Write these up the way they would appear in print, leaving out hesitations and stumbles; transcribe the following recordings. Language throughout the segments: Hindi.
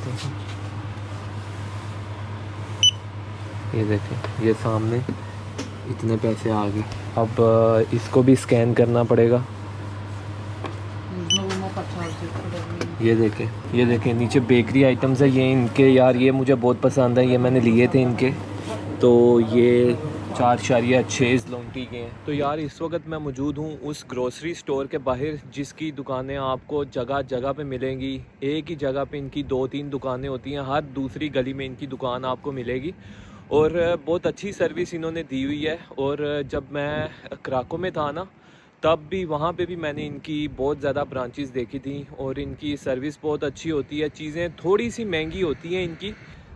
लेते हैं। ये देखें, ये सामने इतने पैसे आ गए। अब इसको भी स्कैन करना पड़ेगा। ये देखें नीचे बेकरी आइटम्स है ये इनके। यार ये मुझे बहुत पसंद है, ये मैंने लिए थे इनके। तो ये 4.6 लौंटी के हैं। तो यार इस वक्त मैं मौजूद हूँ उस ग्रोसरी स्टोर के बाहर, जिसकी दुकानें आपको जगह जगह पे मिलेंगी। एक ही जगह पे इनकी 2-3 दुकानें होती हैं, हर दूसरी गली में इनकी दुकान आपको मिलेगी। और बहुत अच्छी सर्विस इन्होंने दी हुई है। और जब मैं कराको में था ना, तब भी वहाँ पे भी मैंने इनकी बहुत ज़्यादा ब्रांचेस देखी थी और इनकी सर्विस बहुत अच्छी होती है। चीज़ें थोड़ी सी महंगी होती हैं इनकी,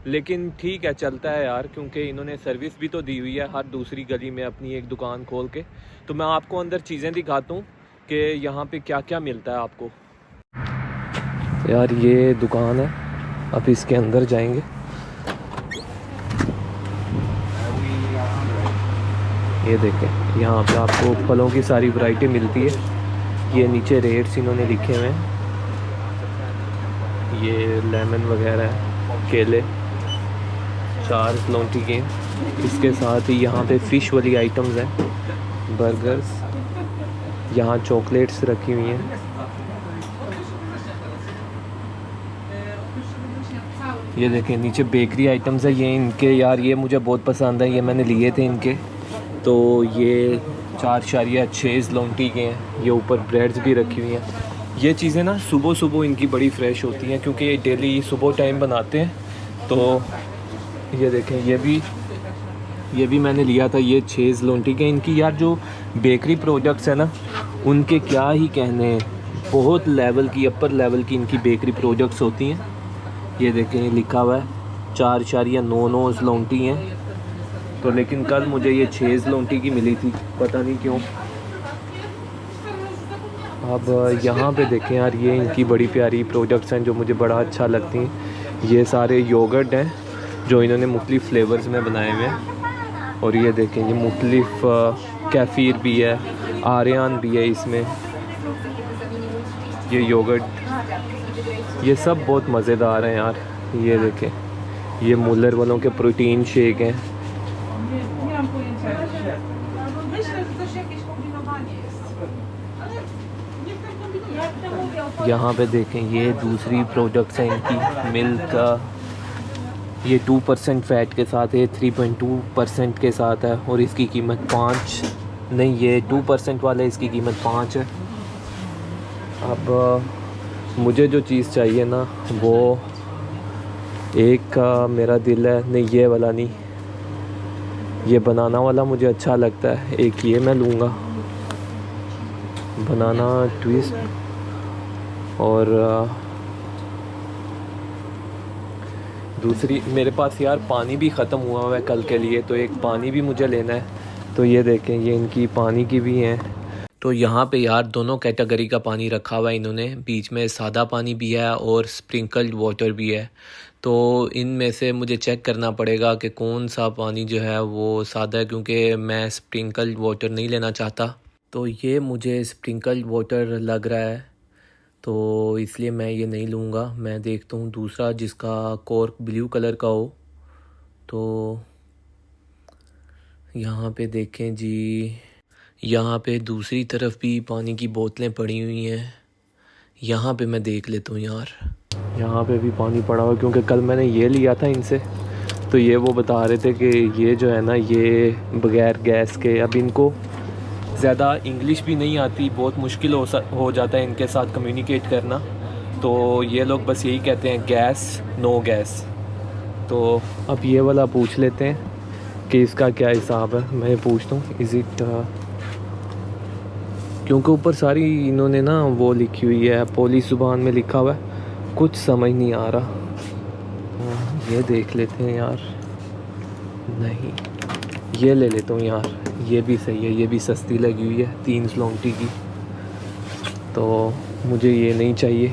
लेकिन ठीक है, चलता है यार, क्योंकि इन्होंने सर्विस भी तो दी हुई है हर दूसरी गली में अपनी एक दुकान खोल के। तो मैं आपको अंदर चीज़ें दिखाता हूँ कि यहाँ पे क्या क्या मिलता है आपको। यार ये दुकान है, अब इसके अंदर जाएंगे। ये देखें, यहाँ पे आपको फलों की सारी वैरायटी मिलती है। ये नीचे रेट्स इन्होंने लिखे हुए हैं। ये लेमन वगैरह है, केले 4 लौंटी के। इसके साथ ही यहाँ पे फ़िश वाली आइटम्स हैं, बर्गर्स, यहाँ चॉकलेट्स रखी हुई हैं। ये देखें नीचे बेकरी आइटम्स है ये इनके। यार ये मुझे बहुत पसंद है, ये मैंने लिए थे इनके। तो ये 4.6 लौंटी के हैं। ये ऊपर ब्रेड्स भी रखी हुई हैं। ये चीज़ें ना सुबह सुबह इनकी बड़ी फ़्रेश होती हैं, क्योंकि ये डेली सुबह टाइम बनाते हैं। तो ये देखें, ये भी मैंने लिया था, ये 6 लौंटी के इनकी। यार जो बेकरी प्रोडक्ट्स हैं ना, उनके क्या ही कहने हैं, बहुत लेवल की, अपर लेवल की इनकी बेकरी प्रोडक्ट्स होती हैं। ये देखें, ये लिखा हुआ है 4.99 लौंटी हैं। तो लेकिन कल मुझे ये 6 लौंटी की मिली थी, पता नहीं क्यों। अब यहाँ पे देखें यार, ये इनकी बड़ी प्यारी प्रोडक्ट्स हैं जो मुझे बड़ा अच्छा लगती हैं। ये सारे योगर्ट हैं जो इन्होंने मुख्तलिफ़ फ्लेवर्स में बनाए हुए हैं। और ये देखें, ये मुख्तलिफ़ कैफ़ीर भी है, आर्यान भी है इसमें। ये योगर्ट, ये सब बहुत मज़ेदार हैं यार। ये देखें, ये मुल्लर वालों के प्रोटीन शेक हैं। यहाँ पे देखें, ये दूसरी प्रोडक्ट्स हैं इनकी। मिल्क का ये 2% फ़ैट के साथ है, 3.2% के साथ है। और इसकी कीमत 5 नहीं, ये 2% वाला है, इसकी कीमत 5 है। अब मुझे जो चीज़ चाहिए ना, वो एक का मेरा दिल है, नहीं ये वाला नहीं, ये बनाना वाला मुझे अच्छा लगता है। एक ये मैं लूँगा, बनाना ट्विस्ट। और दूसरी मेरे पास यार पानी भी ख़त्म हुआ है कल के लिए, तो एक पानी भी मुझे लेना है। तो ये देखें, ये इनकी पानी की भी हैं। तो यहाँ पे यार दोनों कैटेगरी का पानी रखा हुआ है इन्होंने। बीच में सादा पानी भी है और स्प्रिंकल्ड वाटर भी है। तो इनमें से मुझे चेक करना पड़ेगा कि कौन सा पानी जो है वो सादा है, क्योंकि मैं स्प्रिंकल्ड वाटर नहीं लेना चाहता। तो ये मुझे स्प्रिंकल्ड वाटर लग रहा है, तो इसलिए मैं ये नहीं लूँगा। मैं देखता हूँ दूसरा जिसका कॉर्क ब्लू कलर का हो। तो यहाँ पे देखें जी, यहाँ पे दूसरी तरफ भी पानी की बोतलें पड़ी हुई हैं। यहाँ पे मैं देख लेता हूँ यार, यहाँ पे भी पानी पड़ा हुआ, क्योंकि कल मैंने ये लिया था इनसे। तो ये वो बता रहे थे कि ये जो है ना, ये बग़ैर गैस के। अब इनको ज़्यादा इंग्लिश भी नहीं आती, बहुत मुश्किल हो जाता है इनके साथ कम्युनिकेट करना। तो ये लोग बस यही कहते हैं, गैस, नो गैस। तो अब ये वाला पूछ लेते हैं कि इसका क्या हिसाब है। मैं पूछता हूँ, इज़ इट, क्योंकि ऊपर सारी इन्होंने ना वो लिखी हुई है, पोलिश ज़ुबान में लिखा हुआ है, कुछ समझ नहीं आ रहा। ये देख लेते हैं यार, नहीं ये ले लेता हूँ यार, ये भी सही है, ये भी सस्ती लगी हुई है 3 लौंटी की। तो मुझे ये नहीं चाहिए,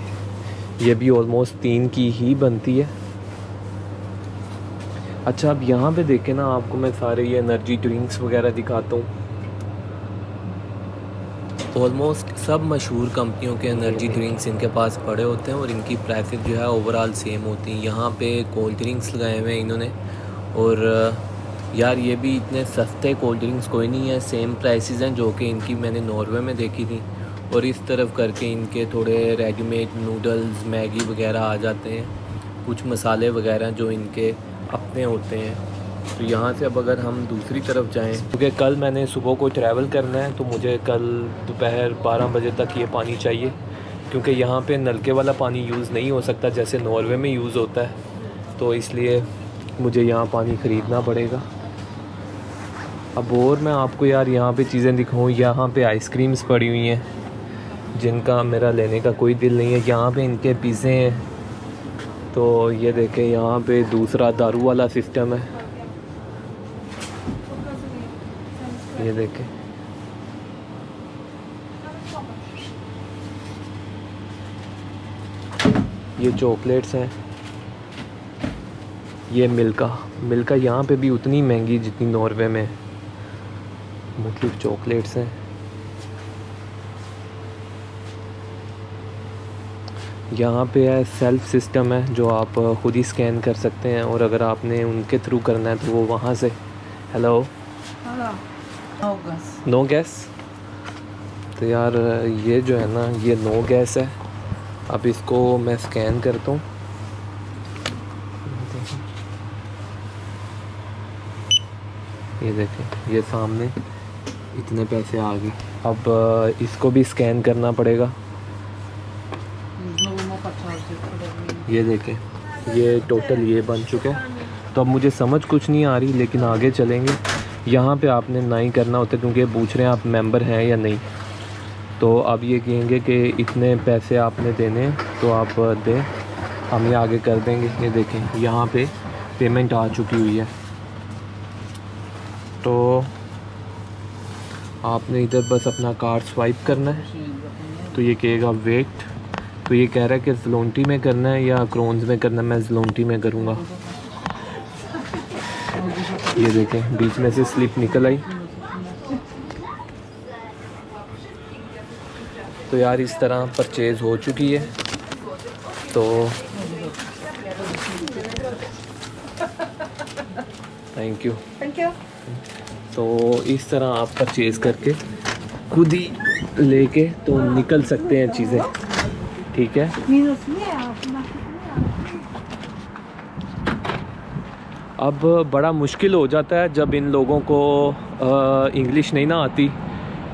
ये भी ऑलमोस्ट 3 की ही बनती है। अच्छा, अब यहाँ पे देखें ना, आपको मैं सारे ये एनर्जी ड्रिंक्स वगैरह दिखाता हूँ। ऑलमोस्ट सब मशहूर कंपनियों के एनर्जी ड्रिंक्स इनके पास पड़े होते हैं और इनकी प्राइसेस जो है ओवरऑल सेम होती हैं। यहाँ पे कोल्ड ड्रिंक्स लगाए हुए हैं इन्होंने, और यार ये भी इतने सस्ते कोल्ड ड्रिंक्स कोई नहीं है, सेम प्राइसेस हैं जो कि इनकी मैंने नॉर्वे में देखी थी। और इस तरफ करके इनके थोड़े रेडीमेड नूडल्स, मैगी वगैरह आ जाते हैं, कुछ मसाले वगैरह जो इनके अपने होते हैं। तो यहाँ से अब अगर हम दूसरी तरफ जाएं, क्योंकि कल मैंने सुबह को ट्रैवल करना है, तो मुझे कल दोपहर 12 बजे तक ये पानी चाहिए, क्योंकि यहाँ पे नलके वाला पानी यूज़ नहीं हो सकता जैसे नॉर्वे में यूज़ होता है, तो इसलिए मुझे यहाँ पानी ख़रीदना पड़ेगा। अब और मैं आपको यार यहाँ पे चीज़ें दिखाऊँ, यहाँ पे आइसक्रीम्स पड़ी हुई हैं जिनका मेरा लेने का कोई दिल नहीं है। यहाँ पे इनके पिज़्ज़े हैं, तो ये देखें यहाँ पे दूसरा दारू वाला सिस्टम है, ये देखें। ये चॉकलेट्स हैं, ये मिल्का यहाँ पे भी उतनी महंगी जितनी नॉर्वे में। मुख्तलिफ चॉकलेट्स हैं, यहाँ पे है सेल्फ सिस्टम है जो आप ख़ुद ही स्कैन कर सकते हैं, और अगर आपने उनके थ्रू करना है तो वो वहाँ से। Hello, no gas. तो यार ये जो है ना, ये नो गैस है। अब इसको मैं स्कैन करता हूँ, ये देखें, ये सामने इतने पैसे आ गए। अब इसको भी स्कैन करना पड़ेगा। ये देखें, ये टोटल ये बन चुका है। तो अब मुझे समझ कुछ नहीं आ रही, लेकिन आगे चलेंगे। यहाँ पे आपने ना ही करना होता, क्योंकि पूछ रहे हैं आप मेंबर हैं या नहीं। तो अब ये कहेंगे कि इतने पैसे आपने देने हैं, तो आप दें, हम ये आगे कर देंगे। ये देखें, यहाँ पे पेमेंट आ चुकी हुई है। तो आपने इधर बस अपना कार्ड स्वाइप करना है, तो ये कहेगा वेट। तो ये कह रहा है कि ज़लोंटी में करना है या क्रोन्स में करना है। मैं ज़लोंटी में करूँगा। ये देखें, बीच में से स्लिप निकल आई। तो यार इस तरह परचेज़ हो चुकी है। तो थैंक यू। तो इस तरह आप परचेज़ करके खुद ही लेके तो निकल सकते हैं चीज़ें, ठीक है। अब बड़ा मुश्किल हो जाता है जब इन लोगों को इंग्लिश नहीं ना आती,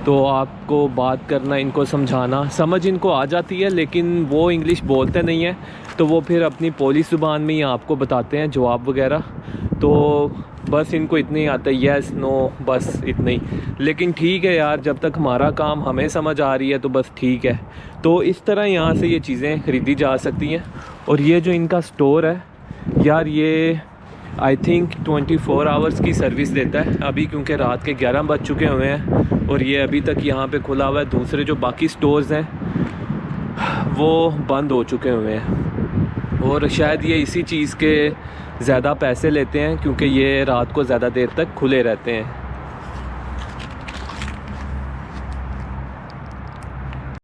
तो आपको बात करना, इनको समझाना, समझ इनको आ जाती है लेकिन वो इंग्लिश बोलते नहीं हैं, तो वो फिर अपनी पोलिश ज़ुबान में ही आपको बताते हैं जवाब वगैरह। तो बस इनको इतना ही आता है, येस नो, बस इतना ही। लेकिन ठीक है यार, जब तक हमारा काम हमें समझ आ रही है तो बस ठीक है। तो इस तरह यहाँ से ये चीज़ें ख़रीदी जा सकती हैं। और ये जो इनका स्टोर है यार, ये आई थिंक 24 आवर्स की सर्विस देता है अभी, क्योंकि रात के 11 बज चुके हुए हैं और ये अभी तक यहाँ पे खुला हुआ है। दूसरे जो बाकी स्टोर्स हैं वो बंद हो चुके हुए हैं, और शायद ये इसी चीज़ के ज़्यादा पैसे लेते हैं क्योंकि ये रात को ज़्यादा देर तक खुले रहते हैं।